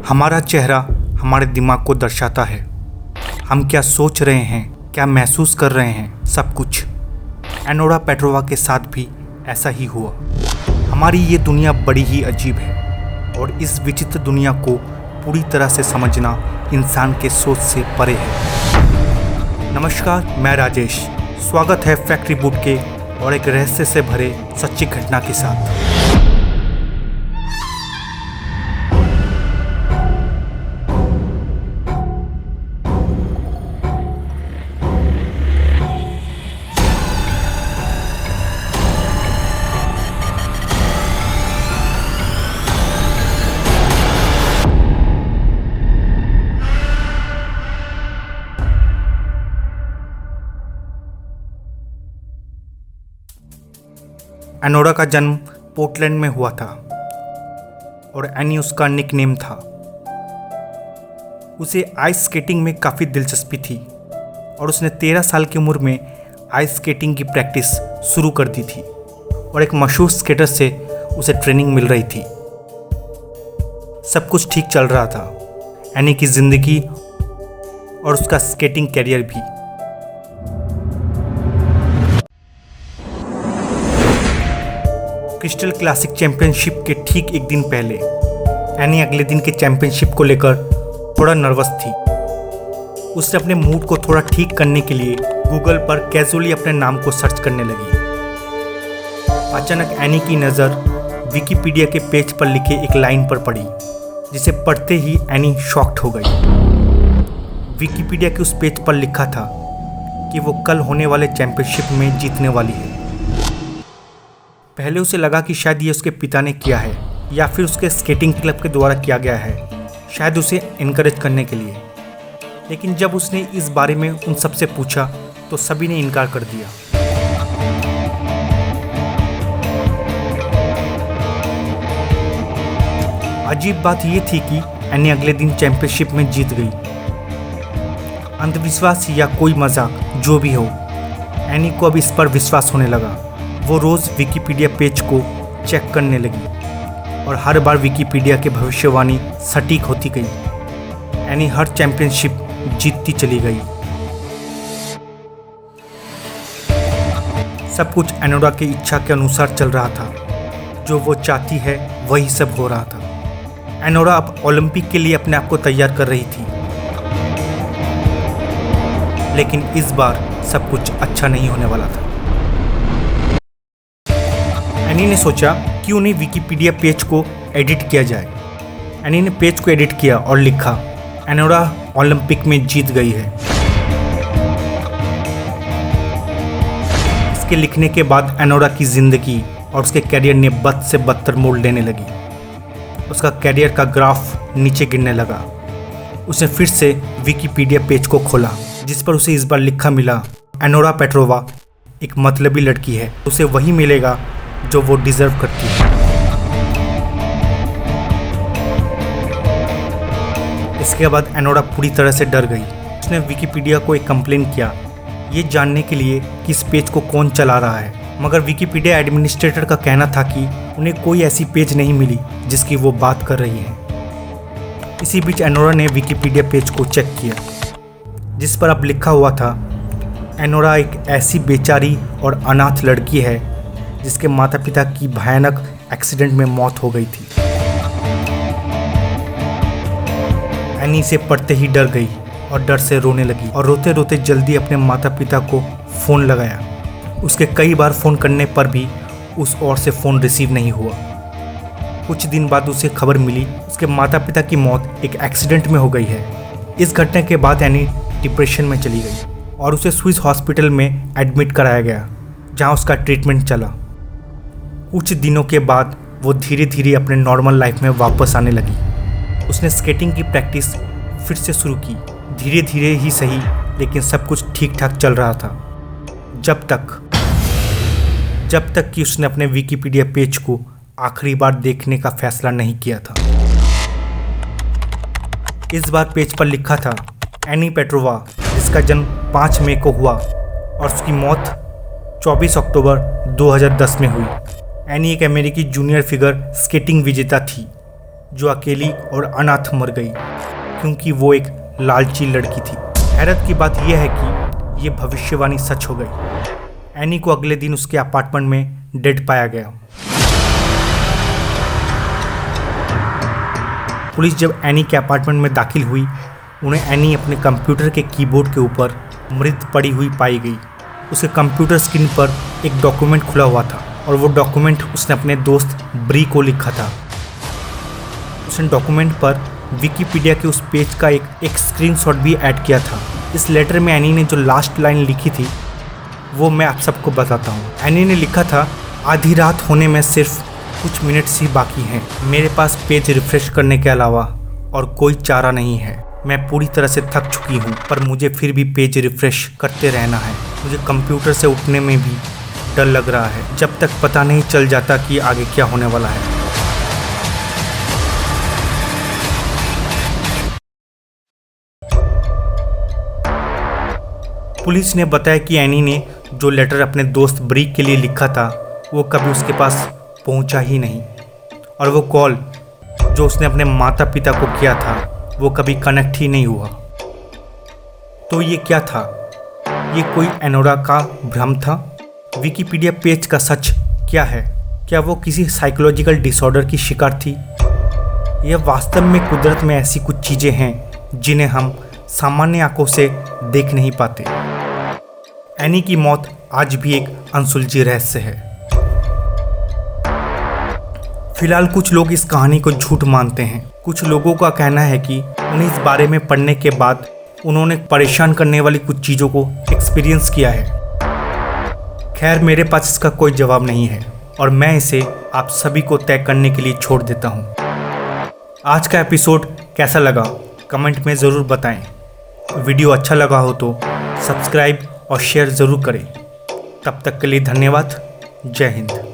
हमारा चेहरा हमारे दिमाग को दर्शाता है। हम क्या सोच रहे हैं, क्या महसूस कर रहे हैं, सब कुछ। एनोरा पेट्रोवा के साथ भी ऐसा ही हुआ। हमारी ये दुनिया बड़ी ही अजीब है और इस विचित्र दुनिया को पूरी तरह से समझना इंसान के सोच से परे है। नमस्कार, मैं राजेश। स्वागत है फैक्ट रिबूट के और एक रहस्य से भरे सच्ची घटना के साथ। एनोरा का जन्म पोर्टलैंड में हुआ था और एनी उसका निकनेम था। उसे आइस स्केटिंग में काफ़ी दिलचस्पी थी और उसने 13 साल की उम्र में आइस स्केटिंग की प्रैक्टिस शुरू कर दी थी और एक मशहूर स्केटर से उसे ट्रेनिंग मिल रही थी। सब कुछ ठीक चल रहा था, एनी की ज़िंदगी और उसका स्केटिंग कैरियर भी। क्रिस्टल क्लासिक चैंपियनशिप के ठीक एक दिन पहले एनी अगले दिन के चैंपियनशिप को लेकर थोड़ा नर्वस थी। उसने अपने मूड को थोड़ा ठीक करने के लिए गूगल पर कैजुअली अपने नाम को सर्च करने लगी। अचानक एनी की नज़र विकिपीडिया के पेज पर लिखे एक लाइन पर पड़ी, जिसे पढ़ते ही एनी शॉक्ड हो गई। विकिपीडिया के उस पेज पर लिखा था कि वो कल होने वाले चैंपियनशिप में जीतने वाली है। पहले उसे लगा कि शायद ये उसके पिता ने किया है या फिर उसके स्केटिंग क्लब के द्वारा किया गया है, शायद उसे इनकरेज करने के लिए। लेकिन जब उसने इस बारे में उन सबसे पूछा तो सभी ने इनकार कर दिया। अजीब बात ये थी कि एनी अगले दिन चैंपियनशिप में जीत गई। अंधविश्वास या कोई मजाक जो भी हो, एनी को अब इस पर विश्वास होने लगा। वो रोज़ विकिपीडिया पेज को चेक करने लगी और हर बार विकिपीडिया की भविष्यवाणी सटीक होती गई। एनी हर चैंपियनशिप जीतती चली गई। सब कुछ एनोरा की इच्छा के अनुसार चल रहा था। जो वो चाहती है वही सब हो रहा था। एनोरा अब ओलंपिक के लिए अपने आप को तैयार कर रही थी, लेकिन इस बार सब कुछ अच्छा नहीं होने वाला था। एनी ने सोचा क्यों नहीं विकिपीडिया पेज को एडिट किया जाए। एनी ने पेज को एडिट किया और लिखा, एनोरा ओलंपिक में जीत गई है। इसके लिखने के बाद एनोरा की ज़िंदगी और उसके कैरियर ने बद से बदतर मोड़ लेने लगी। उसका कैरियर का ग्राफ नीचे गिरने लगा। उसने फिर से विकिपीडिया पेज को खोला, जिस पर उसे इस बार लिखा मिला, एनोरा पेट्रोवा एक मतलबी लड़की है, उसे वही मिलेगा जो वो डिज़र्व करती है। इसके बाद एनोरा पूरी तरह से डर गई। उसने विकिपीडिया को एक कंप्लेन किया, ये जानने के लिए कि इस पेज को कौन चला रहा है। मगर विकिपीडिया एडमिनिस्ट्रेटर का कहना था कि उन्हें कोई ऐसी पेज नहीं मिली जिसकी वो बात कर रही है। इसी बीच एनोरा ने विकिपीडिया पेज को चेक किया, जिस पर अब लिखा हुआ था, एनोरा एक ऐसी बेचारी और अनाथ लड़की है जिसके माता पिता की भयानक एक्सीडेंट में मौत हो गई थी। एनी इसे पढ़ते ही डर गई और डर से रोने लगी और रोते रोते जल्दी अपने माता पिता को फ़ोन लगाया। उसके कई बार फ़ोन करने पर भी उस ओर से फ़ोन रिसीव नहीं हुआ। कुछ दिन बाद उसे खबर मिली उसके माता पिता की मौत एक एक्सीडेंट में हो गई है। इस घटना के बाद एनी डिप्रेशन में चली गई और उसे स्विस हॉस्पिटल में एडमिट कराया गया, जहां उसका ट्रीटमेंट चला। कुछ दिनों के बाद वो धीरे धीरे अपने नॉर्मल लाइफ में वापस आने लगी। उसने स्केटिंग की प्रैक्टिस फिर से शुरू की, धीरे धीरे ही सही, लेकिन सब कुछ ठीक ठाक चल रहा था। जब तक कि उसने अपने विकिपीडिया पेज को आखिरी बार देखने का फैसला नहीं किया था। इस बार पेज पर लिखा था, एनी पेट्रोवा, जिसका जन्म 5 मई को हुआ और उसकी मौत 24 अक्टूबर 2010 में हुई। एनी एक अमेरिकी जूनियर फिगर स्केटिंग विजेता थी जो अकेली और अनाथ मर गई क्योंकि वो एक लालची लड़की थी। हैरत की बात यह है कि ये भविष्यवाणी सच हो गई। एनी को अगले दिन उसके अपार्टमेंट में डेड पाया गया। पुलिस जब एनी के अपार्टमेंट में दाखिल हुई, उन्हें एनी अपने कंप्यूटर के कीबोर्ड के ऊपर मृत पड़ी हुई पाई गई। उसके कंप्यूटर स्क्रीन पर एक डॉक्यूमेंट खुला हुआ था और वो डॉक्यूमेंट उसने अपने दोस्त ब्री को लिखा था। उसने डॉक्यूमेंट पर विकिपीडिया के उस पेज का एक स्क्रीनशॉट भी ऐड किया था। इस लेटर में एनी ने जो लास्ट लाइन लिखी थी वो मैं आप सबको बताता हूँ। एनी ने लिखा था, आधी रात होने में सिर्फ कुछ मिनट्स ही बाकी हैं। मेरे पास पेज रिफ्रेश करने के अलावा और कोई चारा नहीं है। मैं पूरी तरह से थक चुकी हूँ, पर मुझे फिर भी पेज रिफ्रेश करते रहना है। मुझे कंप्यूटर से उठने में भी डर लग रहा है जब तक पता नहीं चल जाता कि आगे क्या होने वाला है। पुलिस ने बताया कि एनी ने जो लेटर अपने दोस्त ब्री के लिए लिखा था वो कभी उसके पास पहुंचा ही नहीं, और वो कॉल जो उसने अपने माता पिता को किया था वो कभी कनेक्ट ही नहीं हुआ। तो ये क्या था? ये कोई एनोरा का भ्रम था? विकिपीडिया पेज का सच क्या है? क्या वो किसी साइकोलॉजिकल डिसऑर्डर की शिकार थी? यह वास्तव में कुदरत में ऐसी कुछ चीज़ें हैं जिन्हें हम सामान्य आंखों से देख नहीं पाते। एनी की मौत आज भी एक अनसुलझी रहस्य है। फिलहाल कुछ लोग इस कहानी को झूठ मानते हैं। कुछ लोगों का कहना है कि उन्हें इस बारे में पढ़ने के बाद उन्होंने परेशान करने वाली कुछ चीज़ों को एक्सपीरियंस किया है। खैर, मेरे पास इसका कोई जवाब नहीं है और मैं इसे आप सभी को तय करने के लिए छोड़ देता हूँ। आज का एपिसोड कैसा लगा कमेंट में ज़रूर बताएं। वीडियो अच्छा लगा हो तो सब्सक्राइब और शेयर ज़रूर करें। तब तक के लिए धन्यवाद। जय हिंद।